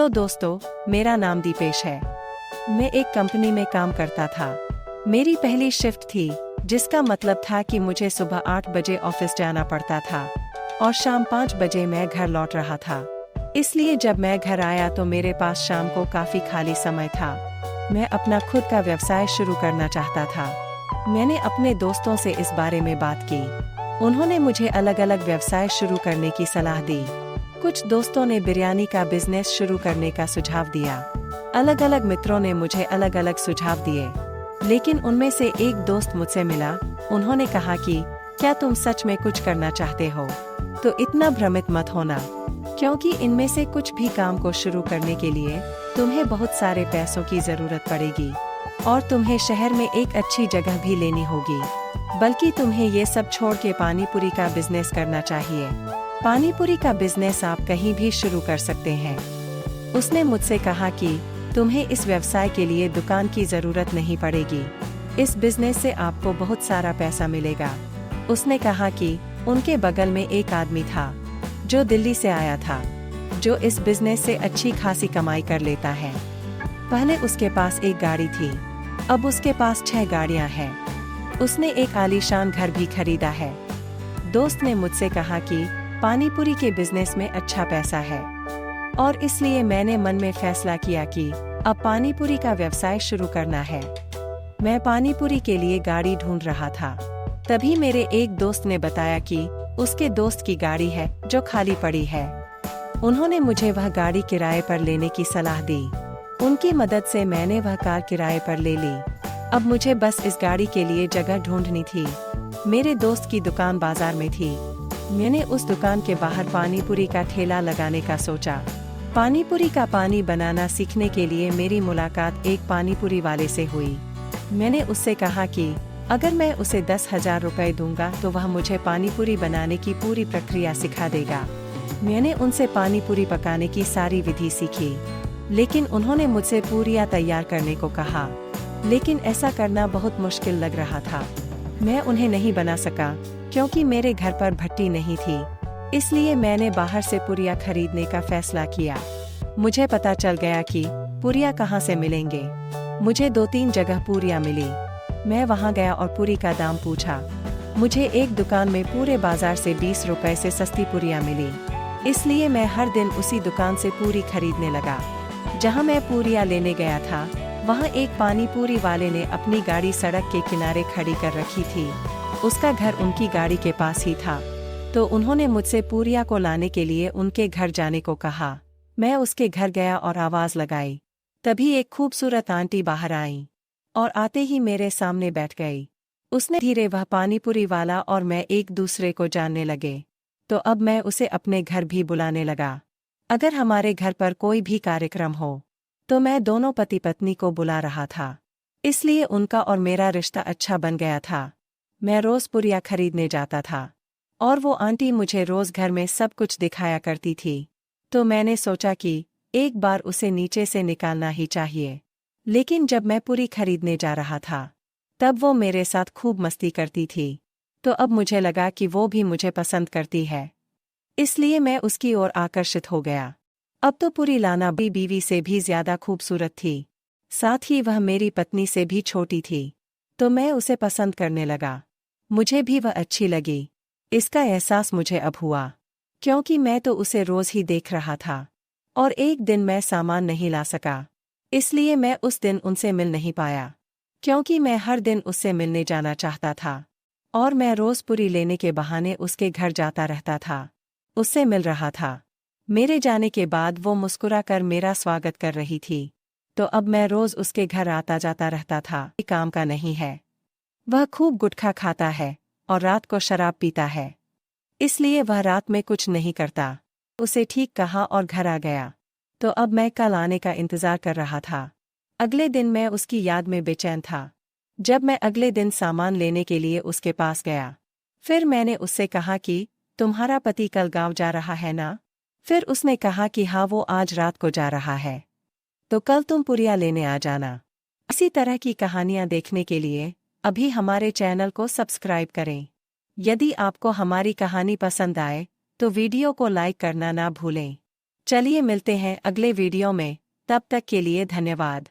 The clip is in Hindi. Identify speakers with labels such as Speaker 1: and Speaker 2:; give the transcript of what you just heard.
Speaker 1: तो दोस्तों, मेरा नाम दीपेश है। मैं एक कंपनी में काम करता था। मेरी पहली शिफ्ट थी, जिसका मतलब था कि मुझे सुबह 8 बजे ऑफिस जाना पड़ता था और शाम 5 बजे मैं घर लौट रहा था। इसलिए जब मैं घर आया तो मेरे पास शाम को काफी खाली समय था। मैं अपना खुद का व्यवसाय शुरू करना चाहता था। मैंने अपने दोस्तों से इस बारे में बात की। उन्होंने मुझे अलग अलग व्यवसाय शुरू करने की सलाह दी। कुछ दोस्तों ने बिरयानी का बिजनेस शुरू करने का सुझाव दिया। अलग अलग मित्रों ने मुझे अलग अलग सुझाव दिए, लेकिन उनमें से एक दोस्त मुझसे मिला। उन्होंने कहा कि क्या तुम सच में कुछ करना चाहते हो? तो इतना भ्रमित मत होना, क्योंकि इनमें से कुछ भी काम को शुरू करने के लिए तुम्हें बहुत सारे पैसों की जरूरत पड़ेगी और तुम्हें शहर में एक अच्छी जगह भी लेनी होगी। बल्कि तुम्हें ये सब छोड़ के पानी पूरी का बिजनेस करना चाहिए। पानी पूरी का बिजनेस आप कहीं भी शुरू कर सकते हैं। उसने मुझसे कहा कि तुम्हें इस व्यवसाय के लिए दुकान की जरूरत नहीं पड़ेगी। इस बिजनेस से आपको बहुत सारा पैसा मिलेगा। उसने कहा कि उनके बगल में एक आदमी था जो दिल्ली से आया था, जो इस बिजनेस से अच्छी खासी कमाई कर लेता है। पहले उसके पास एक गाड़ी थी, अब उसके पास 6 गाड़ियां हैं। उसने एक आलीशान घर भी खरीदा है। दोस्त ने मुझसे कहा कि पानी पूरी के बिजनेस में अच्छा पैसा है और इसलिए मैंने मन में फैसला किया कि अब पानी पूरी का व्यवसाय शुरू करना है। मैं पानी पूरी के लिए गाड़ी ढूंढ रहा था। तभी मेरे एक दोस्त ने बताया कि उसके दोस्त की गाड़ी है जो खाली पड़ी है। उन्होंने मुझे वह गाड़ी किराए पर लेने की सलाह दी। उनकी मदद से मैंने वह कार किराए पर ले ली। अब मुझे बस इस गाड़ी के लिए जगह ढूंढनी थी। मेरे दोस्त की दुकान बाजार में थी। मैंने उस दुकान के बाहर पानी पूरी का ठेला लगाने का सोचा। पानी पूरी का पानी बनाना सीखने के लिए मेरी मुलाकात एक पानी पूरी वाले से हुई। मैंने उससे कहा कि अगर मैं उसे 10,000 रुपए दूंगा तो वह मुझे पानी पूरी बनाने की पूरी प्रक्रिया सिखा देगा। मैंने उनसे पानी पूरी पकाने की सारी विधि सीखी, लेकिन उन्होंने मुझसे पूरियां तैयार करने को कहा। लेकिन ऐसा करना बहुत मुश्किल लग रहा था। मैं उन्हें नहीं बना सका क्योंकि मेरे घर पर भट्टी नहीं थी। इसलिए मैंने बाहर से पूरियां खरीदने का फैसला किया। मुझे पता चल गया कि पूरियां कहाँ से मिलेंगे। मुझे 2-3 जगह पूरियां मिली। मैं वहां गया और पूरी का दाम पूछा। मुझे एक दुकान में पूरे बाजार से 20 रुपए से सस्ती पूरियां मिली। इसलिए मैं हर दिन उसी दुकान से पूरी खरीदने लगा। जहां मैं पूरियां लेने गया था, वहां एक पानी पूरी वाले ने अपनी गाड़ी सड़क के किनारे खड़ी कर रखी थी। उसका घर उनकी गाड़ी के पास ही था, तो उन्होंने मुझसे पूरियां को लाने के लिए उनके घर जाने को कहा। मैं उसके घर गया और आवाज लगाई। तभी एक खूबसूरत आंटी बाहर आई और आते ही मेरे सामने बैठ गई। उसने धीरे वह पानी पूरी वाला और मैं एक दूसरे को जानने लगे। तो अब मैं उसे अपने घर भी बुलाने लगा। अगर हमारे घर पर कोई भी कार्यक्रम हो, तो मैं दोनों पति पत्नी को बुला रहा था। इसलिए उनका और मेरा रिश्ता अच्छा बन गया था। मैं रोज पूरियां खरीदने जाता था और वो आंटी मुझे रोज घर में सब कुछ दिखाया करती थी। तो मैंने सोचा कि एक बार उसे नीचे से निकालना ही चाहिए। लेकिन जब मैं पूरी खरीदने जा रहा था, तब वो मेरे साथ खूब मस्ती करती थी। तो अब मुझे लगा कि वो भी मुझे पसंद करती है। इसलिए मैं उसकी ओर आकर्षित हो गया। अब तो पूरी लाना बीवी से भी ज्यादा खूबसूरत थी। साथ ही वह मेरी पत्नी से भी छोटी थी। तो मैं उसे पसंद करने लगा। मुझे भी वह अच्छी लगी। इसका एहसास मुझे अब हुआ, क्योंकि मैं तो उसे रोज ही देख रहा था और एक दिन मैं सामान नहीं ला सका। इसलिए मैं उस दिन उनसे मिल नहीं पाया, क्योंकि मैं हर दिन उससे मिलने जाना चाहता था और मैं रोज पूरी लेने के बहाने उसके घर जाता रहता था, उससे मिल रहा था। मेरे जाने के बाद वो मुस्कुराकर मेरा स्वागत कर रही थी। तो अब मैं रोज उसके घर आता जाता रहता था। ये काम का नहीं है। वह खूब गुटखा खाता है और रात को शराब पीता है। इसलिए वह रात में कुछ नहीं करता। उसे ठीक कहा और घर आ गया। तो अब मैं कल आने का इंतजार कर रहा था। अगले दिन मैं उसकी याद में बेचैन था। जब मैं अगले दिन सामान लेने के लिए उसके पास गया, फिर मैंने उससे कहा कि तुम्हारा पति कल गांव जा रहा है ना? फिर उसने कहा कि हाँ, वो आज रात को जा रहा है। तो कल तुम पूरियां लेने आ जाना। इसी तरह की कहानियां देखने के लिए अभी हमारे चैनल को सब्सक्राइब करें। यदि आपको हमारी कहानी पसंद आए तो वीडियो को लाइक करना ना भूलें। चलिए मिलते हैं अगले वीडियो में, तब तक के लिए धन्यवाद।